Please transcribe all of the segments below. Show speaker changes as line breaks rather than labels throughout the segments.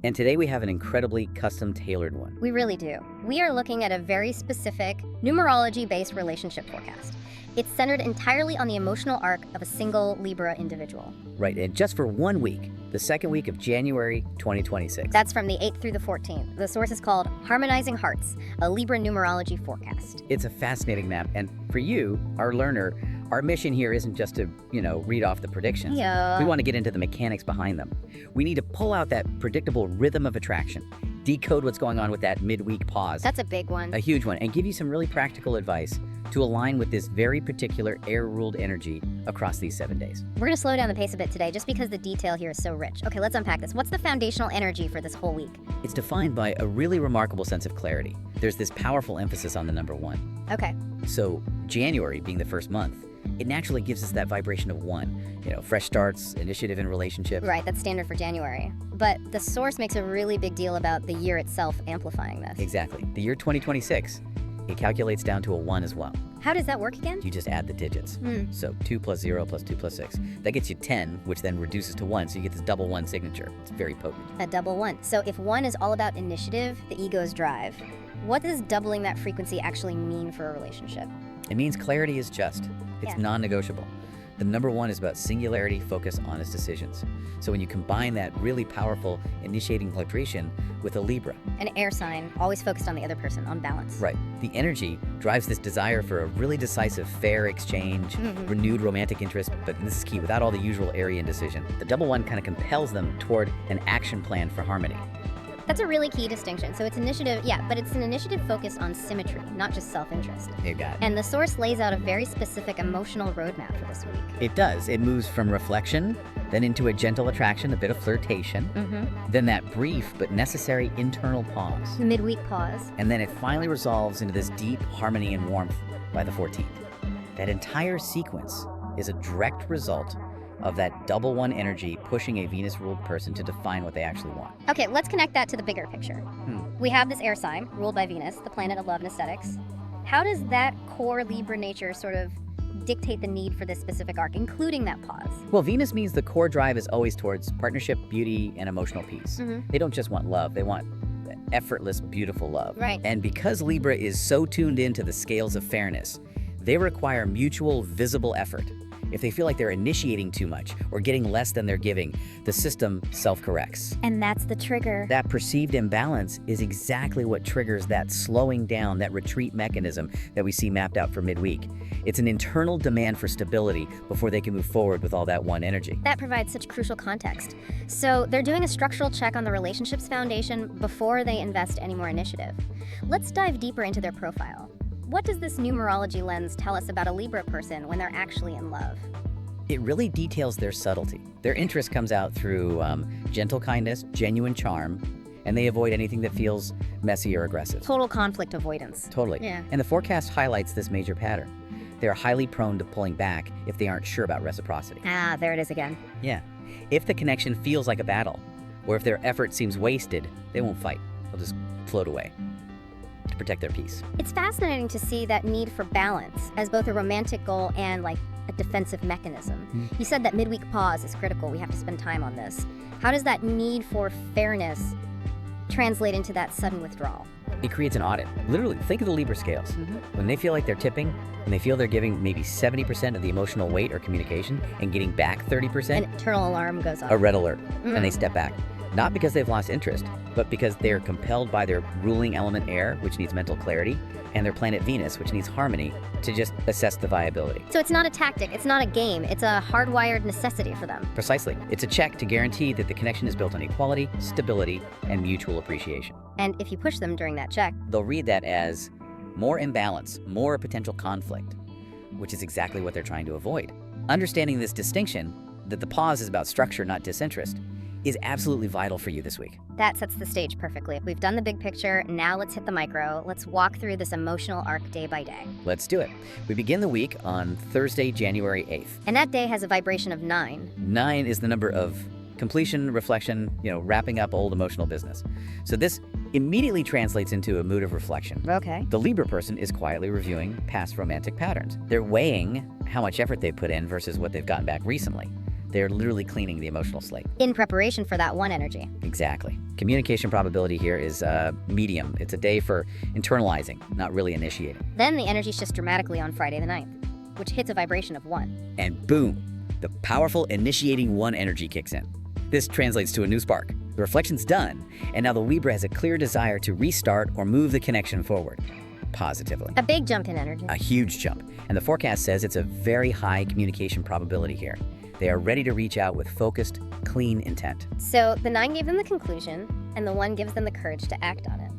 And today we have an incredibly custom-tailored one.
We really do. We are looking at a very specific, numerology-based relationship forecast. It's centered entirely on the emotional arc of a single Libra individual.
Right, and just for 1 week, the second week of January 2026.
That's from the 8th through the 14th. The source is called Harmonizing Hearts, a Libra numerology forecast.
It's a fascinating map, and for you, our learner, our mission here isn't just to, read off the predictions.
Yeah.
We want to get into the mechanics behind them. We need to pull out that predictable rhythm of attraction, decode what's going on with that midweek pause.
That's a big one.
A huge one, and give you some really practical advice to align with this very particular air-ruled energy across these 7 days.
We're going to slow down the pace a bit today just because the detail here is so rich. Okay, let's unpack this. What's the foundational energy for this whole week?
It's defined by a really remarkable sense of clarity. There's this powerful emphasis on the number 1.
Okay.
So January being the first month, it naturally gives us that vibration of 1. Fresh starts, initiative in relationships.
Right, that's standard for January. But the source makes a really big deal about the year itself amplifying this.
Exactly. The year 2026, it calculates down to a 1 as well.
How does that work again?
You just add the digits. So 2 plus 0 plus 2 plus 6. That gets you 10, which then reduces to 1, so you get this double 1 signature. It's very potent.
A double 1. So if 1 is all about initiative, the ego's drive, what does doubling that frequency actually mean for a relationship?
It means clarity is just. It's non-negotiable. The number 1 is about singularity, focus, honest decisions. So when you combine that really powerful initiating electration with a Libra.
An air sign, always focused on the other person, on balance.
Right. The energy drives this desire for a really decisive, fair exchange, renewed romantic interest, but this is key, without all the usual airy indecision. The double 1 kind of compels them toward an action plan for harmony.
That's a really key distinction. So it's initiative, but it's an initiative focused on symmetry, not just self-interest.
You got it.
And the source lays out a very specific emotional roadmap for this week.
It does. It moves from reflection, then into a gentle attraction, a bit of flirtation, then that brief but necessary internal pause.
The midweek pause.
And then it finally resolves into this deep harmony and warmth by the 14th. That entire sequence is a direct result of that double 1 energy pushing a Venus-ruled person to define what they actually want.
Okay, let's connect that to the bigger picture. We have this air sign, ruled by Venus, the planet of love and aesthetics. How does that core Libra nature sort of dictate the need for this specific arc, including that pause?
Well, Venus means the core drive is always towards partnership, beauty, and emotional peace. They don't just want love, they want effortless, beautiful love.
Right.
And because Libra is so tuned into the scales of fairness, they require mutual, visible effort. If they feel like they're initiating too much or getting less than they're giving, the system self-corrects.
And that's the trigger.
That perceived imbalance is exactly what triggers that slowing down, that retreat mechanism that we see mapped out for midweek. It's an internal demand for stability before they can move forward with all that 1 energy.
That provides such crucial context. So they're doing a structural check on the relationship's foundation before they invest any more initiative. Let's dive deeper into their profile. What does this numerology lens tell us about a Libra person when they're actually in love?
It really details their subtlety. Their interest comes out through gentle kindness, genuine charm, and they avoid anything that feels messy or aggressive.
Total conflict avoidance.
Totally.
Yeah.
And the forecast highlights this major pattern. They are highly prone to pulling back if they aren't sure about reciprocity.
Ah, there it is again.
Yeah. If the connection feels like a battle, or if their effort seems wasted, they won't fight. They'll just float away to protect their peace.
It's fascinating to see that need for balance as both a romantic goal and like a defensive mechanism. You said that midweek pause is critical. We have to spend time on this. How does that need for fairness translate into that sudden withdrawal?
It creates an audit. Literally, think of the Libra scales. When they feel like they're tipping, when they feel they're giving maybe 70% of the emotional weight or communication and getting back 30%,
An internal alarm goes off.
a red alert, and they step back. Not because they've lost interest, but because they're compelled by their ruling element air, which needs mental clarity, and their planet Venus, which needs harmony, to just assess the viability.
So it's not a tactic, it's not a game, it's a hardwired necessity for them.
Precisely. It's a check to guarantee that the connection is built on equality, stability, and mutual appreciation.
And if you push them during that check,
They'll read that as more imbalance, more potential conflict, which is exactly what they're trying to avoid. Understanding this distinction, that the pause is about structure, not disinterest, is absolutely vital for you this week.
that sets the stage perfectly. We've done the big picture, now let's hit the micro. Let's walk through this emotional arc day by day.
Let's do it. We begin the week on Thursday, January 8th.
And that day has a vibration of 9.
9 is the number of completion, reflection, wrapping up old emotional business. So this immediately translates into a mood of reflection.
Okay.
The Libra person is quietly reviewing past romantic patterns. They're weighing how much effort they've put in versus what they've gotten back recently. They're literally cleaning the emotional slate.
In preparation for that one energy.
Exactly. Communication probability here is medium. It's a day for internalizing, not really initiating.
Then the energy shifts dramatically on Friday the 9th, which hits a vibration of 1.
And boom, the powerful initiating 1 energy kicks in. This translates to a new spark. The reflection's done, and now the Libra has a clear desire to restart or move the connection forward. Positively.
A big jump in energy.
A huge jump. And the forecast says it's a very high communication probability here. They are ready to reach out with focused, clean intent.
So the 9 gave them the conclusion, and the 1 gives them the courage to act on it.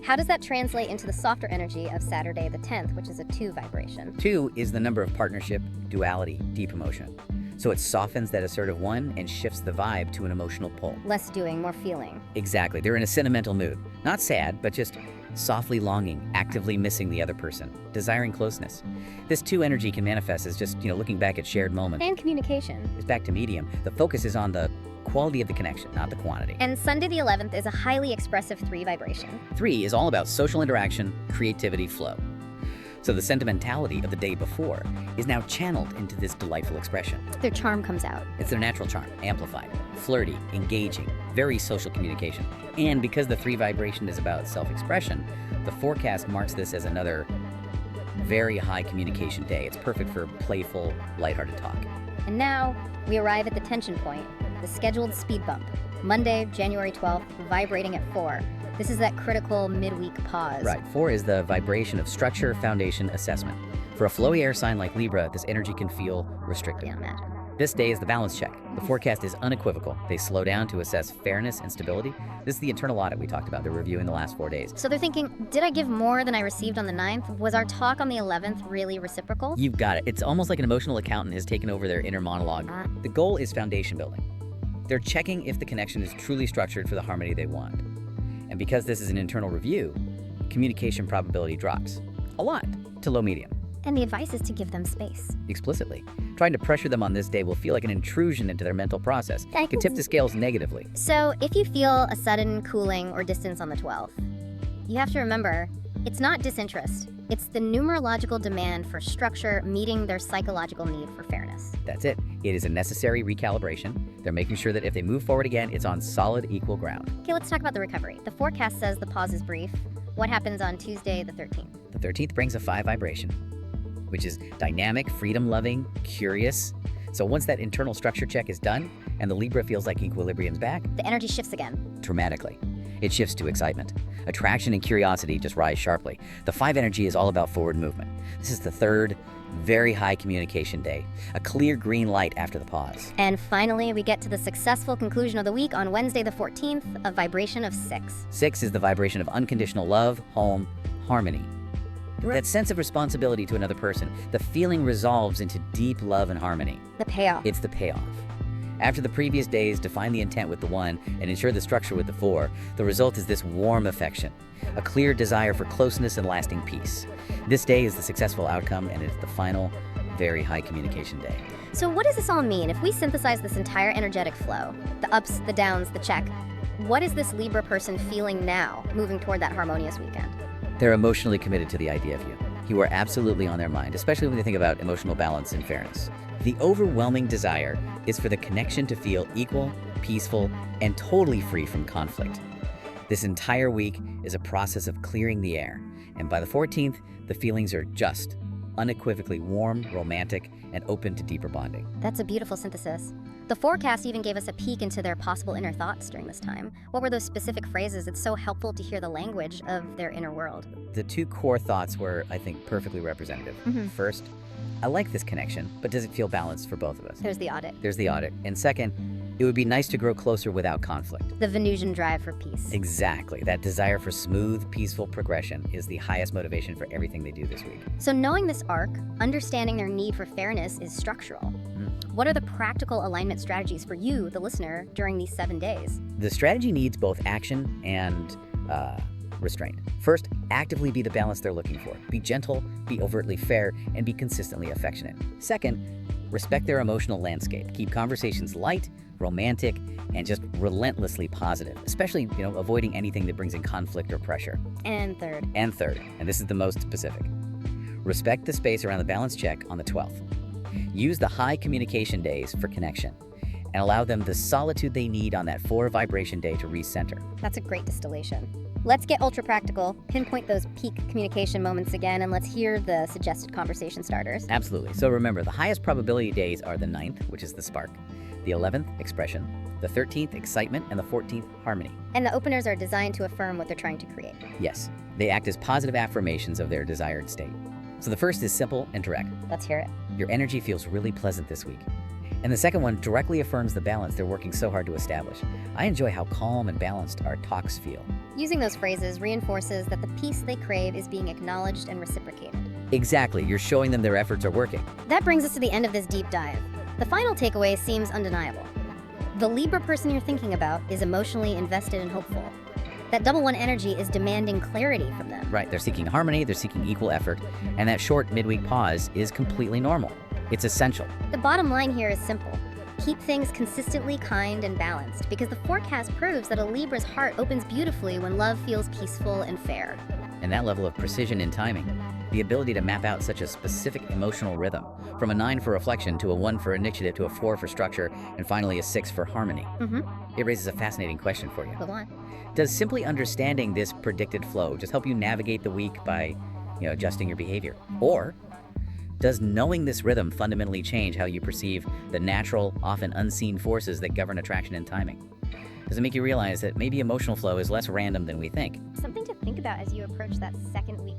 How does that translate into the softer energy of Saturday the 10th, which is a 2 vibration?
2 is the number of partnership, duality, deep emotion. So it softens that assertive 1 and shifts the vibe to an emotional pull.
Less doing, more feeling.
Exactly. They're in a sentimental mood. Not sad, but just softly longing, actively missing the other person, desiring closeness. This 2 energy can manifest as just, looking back at shared moments.
And communication.
It's back to medium. The focus is on the quality of the connection, not the quantity.
And Sunday the 11th is a highly expressive 3 vibration.
3 is all about social interaction, creativity, flow. So the sentimentality of the day before is now channeled into this delightful expression.
Their charm comes out.
It's their natural charm, amplified, flirty, engaging, very social communication. And because the 3 vibration is about self-expression, the forecast marks this as another very high communication day. It's perfect for playful, lighthearted talk.
And now we arrive at the tension point, the scheduled speed bump. Monday, January 12th, vibrating at 4. This is that critical midweek pause.
Right. 4 is the vibration of structure, foundation, assessment. For a flowy air sign like Libra, this energy can feel restrictive.
Yeah, imagine.
This day is the balance check. The forecast is unequivocal. They slow down to assess fairness and stability. This is the internal audit we talked about. They're reviewing the last 4 days.
So they're thinking, did I give more than I received on the 9th? Was our talk on the 11th really reciprocal?
You've got it. It's almost like an emotional accountant has taken over their inner monologue. The goal is foundation building. They're checking if the connection is truly structured for the harmony they want. And because this is an internal review, communication probability drops a lot to low medium.
And the advice is to give them space.
Explicitly. Trying to pressure them on this day will feel like an intrusion into their mental process. It can tip the scales negatively.
So if you feel a sudden cooling or distance on the 12th, you have to remember, it's not disinterest. It's the numerological demand for structure meeting their psychological need for fairness.
That's it. It is a necessary recalibration. They're making sure that if they move forward again, it's on solid, equal ground.
Okay, let's talk about the recovery. The forecast says the pause is brief. What happens on Tuesday, the 13th?
The 13th brings a 5 vibration, which is dynamic, freedom-loving, curious. So once that internal structure check is done and the Libra feels like equilibrium's back,
The energy shifts again.
dramatically. It shifts to excitement. Attraction and curiosity just rise sharply. The 5 energy is all about forward movement. This is the 3rd, very high communication day. A clear green light after the pause.
And finally, we get to the successful conclusion of the week on Wednesday, the 14th, a vibration of 6.
6 is the vibration of unconditional love, home, harmony. That sense of responsibility to another person, the feeling resolves into deep love and harmony.
The payoff.
It's the payoff. After the previous days, define the intent with the 1 and ensure the structure with the 4. The result is this warm affection, a clear desire for closeness and lasting peace. This day is the successful outcome, and it's the final, very high communication day.
So what does this all mean? If we synthesize this entire energetic flow, the ups, the downs, the check, what is this Libra person feeling now, moving toward that harmonious weekend?
They're emotionally committed to the idea of you. You are absolutely on their mind, especially when they think about emotional balance and fairness. The overwhelming desire is for the connection to feel equal, peaceful, and totally free from conflict. This entire week is a process of clearing the air, and by the 14th, the feelings are just, unequivocally warm, romantic, and open to deeper bonding.
That's a beautiful synthesis. The forecast even gave us a peek into their possible inner thoughts during this time. What were those specific phrases? It's so helpful to hear the language of their inner world.
The 2 core thoughts were, I think, perfectly representative. First, I like this connection, but does it feel balanced for both of us?
There's the audit.
There's the audit. And second, it would be nice to grow closer without conflict.
The Venusian drive for peace.
Exactly. That desire for smooth, peaceful progression is the highest motivation for everything they do this week.
So knowing this arc, understanding their need for fairness is structural. What are the practical alignment strategies for you, the listener, during these 7 days?
The strategy needs both action and restraint. First, actively be the balance they're looking for. Be gentle, be overtly fair, and be consistently affectionate. Second, respect their emotional landscape. Keep conversations light, romantic, and just relentlessly positive, especially, avoiding anything that brings in conflict or pressure.
And third,
And this is the most specific, respect the space around the balance check on the 12th. Use the high communication days for connection. and allow them the solitude they need on that 4 vibration day to recenter.
That's a great distillation. Let's get ultra practical, pinpoint those peak communication moments again, and let's hear the suggested conversation starters.
Absolutely. So remember, the highest probability days are the 9th, which is the spark, the 11th, expression, the 13th, excitement, and the 14th, harmony.
And the openers are designed to affirm what they're trying to create.
Yes, they act as positive affirmations of their desired state. So the first is simple and direct.
Let's hear it.
Your energy feels really pleasant this week. And the second one directly affirms the balance they're working so hard to establish. I enjoy how calm and balanced our talks feel.
Using those phrases reinforces that the peace they crave is being acknowledged and reciprocated.
Exactly, you're showing them their efforts are working.
That brings us to the end of this deep dive. The final takeaway seems undeniable. The Libra person you're thinking about is emotionally invested and hopeful. That double one energy is demanding clarity from them.
Right, they're seeking harmony, they're seeking equal effort, and that short midweek pause is completely normal. It's essential.
The bottom line here is simple. Keep things consistently kind and balanced, because the forecast proves that a Libra's heart opens beautifully when love feels peaceful and fair.
And that level of precision in timing, the ability to map out such a specific emotional rhythm, from a 9 for reflection to a 1 for initiative to a 4 for structure, and finally a 6 for harmony. It raises a fascinating question for you.
Go on.
Does simply understanding this predicted flow just help you navigate the week by, adjusting your behavior? Or does knowing this rhythm fundamentally change how you perceive the natural, often unseen forces that govern attraction and timing? Does it make you realize that maybe emotional flow is less random than we think?
Something to think about as you approach that second week